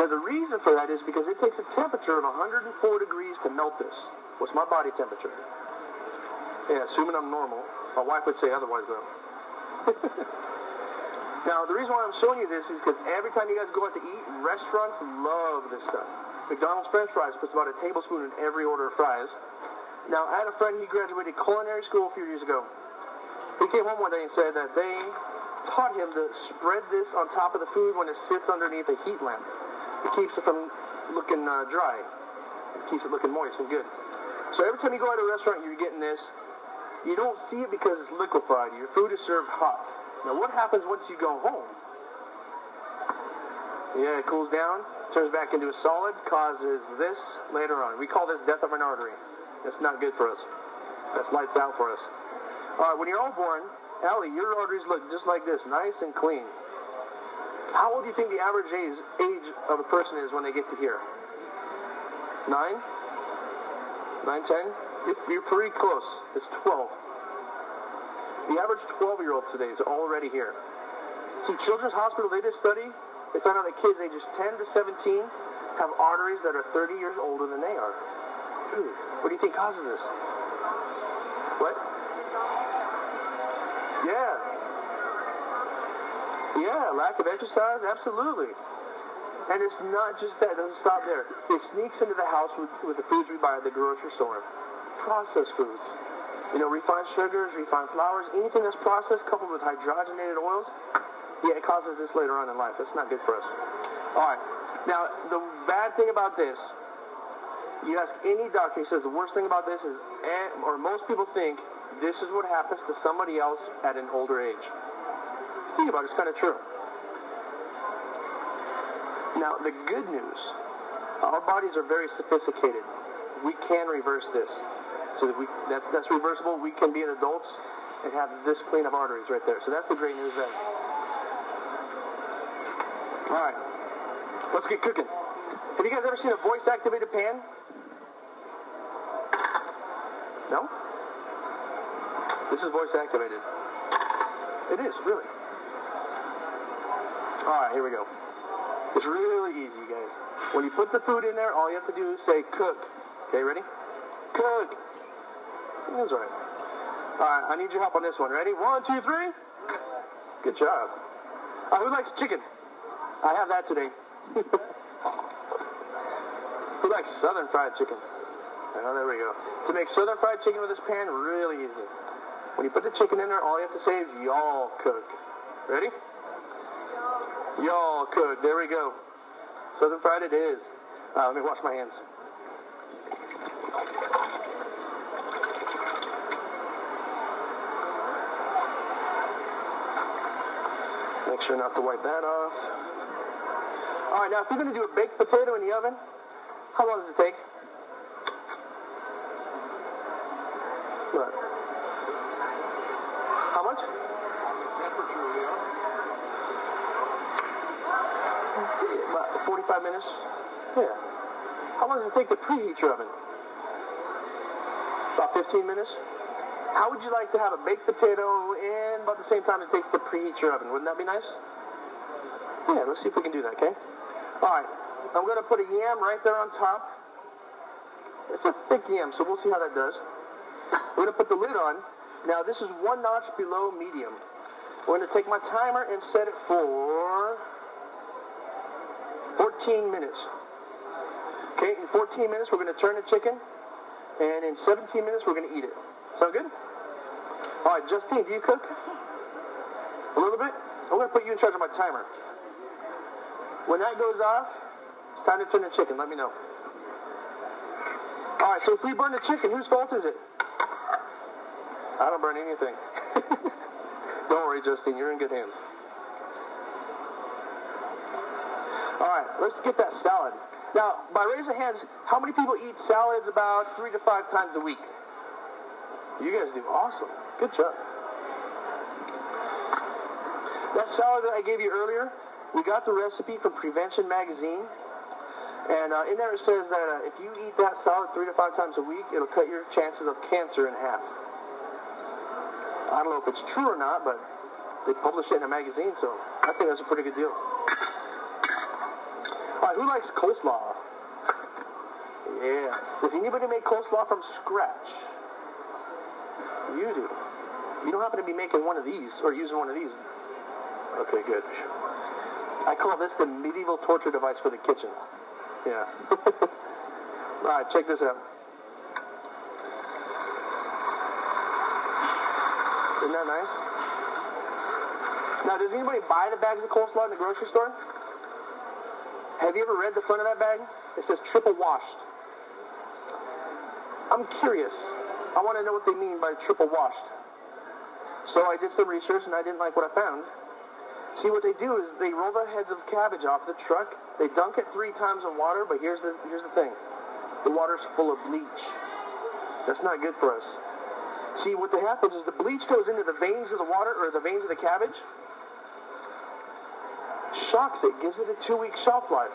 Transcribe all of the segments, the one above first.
Now, the reason for that is because it takes a temperature of 104 degrees to melt this. What's my body temperature? Yeah, assuming I'm normal. My wife would say otherwise, though. Now, the reason why I'm showing you this is because every time you guys go out to eat, restaurants love this stuff. McDonald's French fries puts about a tablespoon in every order of fries. Now, I had a friend, he graduated culinary school a few years ago. He came home one day and said that they taught him to spread this on top of the food when it sits underneath a heat lamp. It keeps it from looking dry. It keeps it looking moist and good. So every time you go out to a restaurant, you're getting this. You don't see it because it's liquefied. Your food is served hot. Now, what happens once you go home? Yeah, it cools down, turns back into a solid, causes this later on. We call this death of an artery. That's not good for us. That's lights out for us. All right, when you're all born, Allie, your arteries look just like this, nice and clean. How old do you think the average age of a person is when they get to here? 9? 9, 10? You're pretty close. It's 12. The average 12-year-old today is already here. See, Children's Hospital, they did a study. They found out that kids ages 10 to 17 have arteries that are 30 years older than they are. Dude, what do you think causes this? What? Yeah. Yeah, lack of exercise, absolutely. And it's not just that. It doesn't stop there. It sneaks into the house with the foods we buy at the grocery store. Processed foods. You know, refined sugars, refined flours, anything that's processed coupled with hydrogenated oils, yeah, it causes this later on in life. That's not good for us. All right. Now, the bad thing about this, you ask any doctor, he says the worst thing about this is, or most people think, this is what happens to somebody else at an older age. Think about it, it's kind of true. Now, the good news, our bodies are very sophisticated. We can reverse this. So that's reversible. We can be adults and have this clean of arteries right there. So that's the great news there. All right, let's get cooking. Have you guys ever seen a voice-activated pan? No? This is voice-activated. It is, really. All right, here we go. It's really easy, guys. When you put the food in there, all you have to do is say, cook. Okay, ready? Cook. That's right. All right, I need your help on this one. Ready? 1, 2, 3. Good job. Who likes chicken? I have that today. Who likes southern fried chicken? Oh, there we go. To make southern fried chicken with this pan, really easy. When you put the chicken in there, all you have to say is, y'all cook. Ready? Y'all cook. There we go. Southern fried it is. Let me wash my hands. Make sure not to wipe that off. All right, now if you're going to do a baked potato in the oven, how long does it take? What? How much? Temperature we are. About 45 minutes. Yeah. How long does it take to preheat your oven? About 15 minutes. How would you like to have a baked potato in about the same time it takes to preheat your oven? Wouldn't that be nice? Yeah, let's see if we can do that, okay? All right, I'm going to put a yam right there on top. It's a thick yam, so we'll see how that does. We're going to put the lid on. Now, this is 1 notch below medium. We're going to take my timer and set it for 14 minutes. Okay, in 14 minutes, we're going to turn the chicken. And in 17 minutes, we're going to eat it. Sound good? All right, Justine, do you cook? A little bit? I'm going to put you in charge of my timer. When that goes off, it's time to turn the chicken. Let me know. All right, so if we burn the chicken, whose fault is it? I don't burn anything. Don't worry, Justine, you're in good hands. All right, let's get that salad. Now, by raise of hands, how many people eat salads about 3 to 5 times a week? You guys do awesome. Good job. That salad that I gave you earlier, we got the recipe from Prevention Magazine. And in there it says that if you eat that salad 3 to 5 times a week, it'll cut your chances of cancer in half. I don't know if it's true or not, but they published it in a magazine, so I think that's a pretty good deal. All Alright, who likes coleslaw? Yeah. Does anybody make coleslaw from scratch? You do. You don't happen to be making one of these or using one of these? Okay, good. I call this the medieval torture device for the kitchen. Yeah. Alright, check this out. Isn't that nice? Now, does anybody buy the bags of coleslaw in the grocery store? Have you ever read the front of that bag? It says triple washed. I'm curious. I want to know what they mean by triple washed. So I did some research and I didn't like what I found. See, what they do is they roll the heads of cabbage off the truck. They dunk it 3 times in water, but here's the thing. The water's full of bleach. That's not good for us. See, what happens is the bleach goes into the veins of the water, or the veins of the cabbage, shocks it, gives it a 2-week shelf life.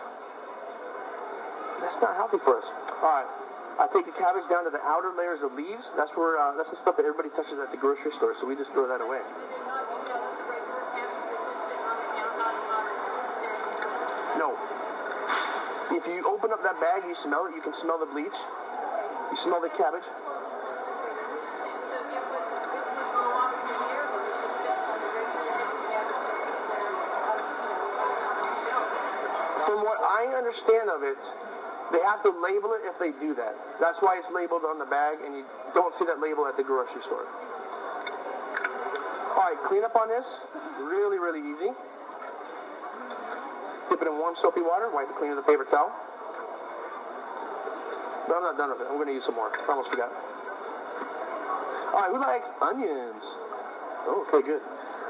That's not healthy for us. Alright, I take the cabbage down to the outer layers of leaves. That's where that's the stuff that everybody touches at the grocery store, so we just throw that away. No. If you open up that bag, you smell it, you can smell the bleach. You smell the cabbage. From what I understand of it, they have to label it if they do that. That's why it's labeled on the bag, and you don't see that label at the grocery store. Alright, clean up on this. Really, really easy. Dip it in warm soapy water, wipe it clean with a paper towel. But I'm not done with it. I'm going to use some more. I almost forgot. Alright, who likes onions? Oh, okay, good.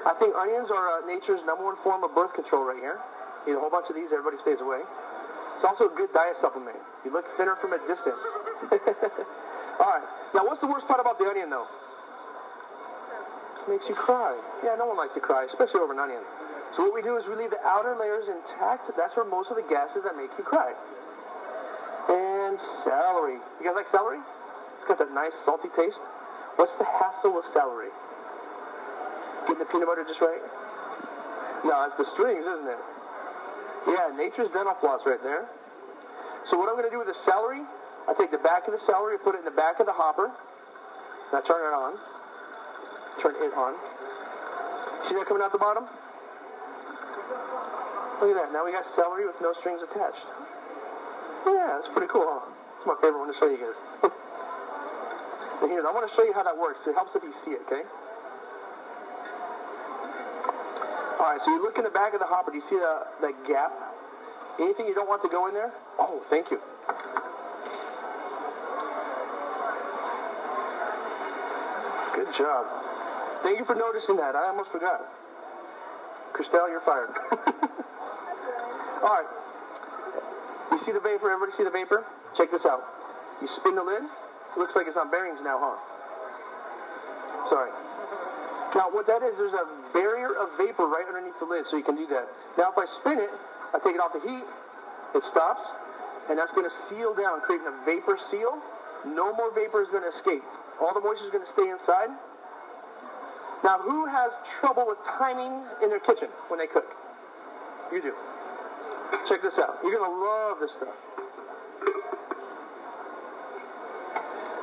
I think onions are nature's #1 form of birth control right here. Eat a whole bunch of these, everybody stays away. It's also a good diet supplement. You look thinner from a distance. Alright, now what's the worst part about the onion, though? It makes you cry. Yeah, no one likes to cry, especially over an onion. So what we do is we leave the outer layers intact. That's where most of the gases that make you cry. And celery. You guys like celery? It's got that nice salty taste. What's the hassle with celery? Getting the peanut butter just right? No, it's the strings, isn't it? Yeah, nature's dental floss right there. So what I'm going to do with the celery, I take the back of the celery, put it in the back of the hopper. Now turn it on. Turn it on. See that coming out the bottom? Look at that. Now we got celery with no strings attached. Yeah, that's pretty cool, huh? It's my favorite one to show you guys. And here, I want to show you how that works. It helps if you see it, okay? Alright, so you look in the back of the hopper. Do you see that gap? Anything you don't want to go in there? Oh, thank you. Good job. Thank you for noticing that. I almost forgot. Christelle, you're fired. Alright. You see the vapor? Everybody see the vapor? Check this out. You spin the lid. It looks like it's on bearings now, huh? Sorry. Now, what that is, there's a barrier of vapor right underneath the lid, so you can do that. Now, if I spin it, I take it off the heat, it stops, and that's going to seal down, creating a vapor seal. No more vapor is going to escape. All the moisture is going to stay inside. Now, who has trouble with timing in their kitchen when they cook? You do. Check this out. You're going to love this stuff.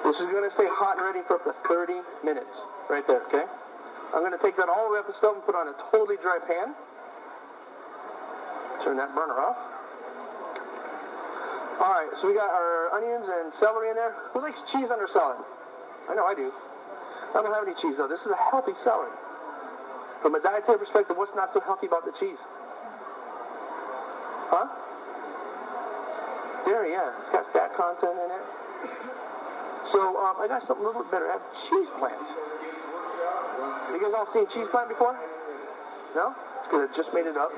This is going to stay hot and ready for up to 30 minutes. Right there, okay? I'm going to take that all the way off the stove and put on a totally dry pan. Turn that burner off. Alright, so we got our onions and celery in there. Who likes cheese on their salad? I know I do. I don't have any cheese, though. This is a healthy salad. From a dietary perspective, what's not so healthy about the cheese? Huh? Dairy, yeah. It's got fat content in it. So, I got something a little bit better. I have cheese plant. You guys all seen cheese plant before? No? It's because I just made it up.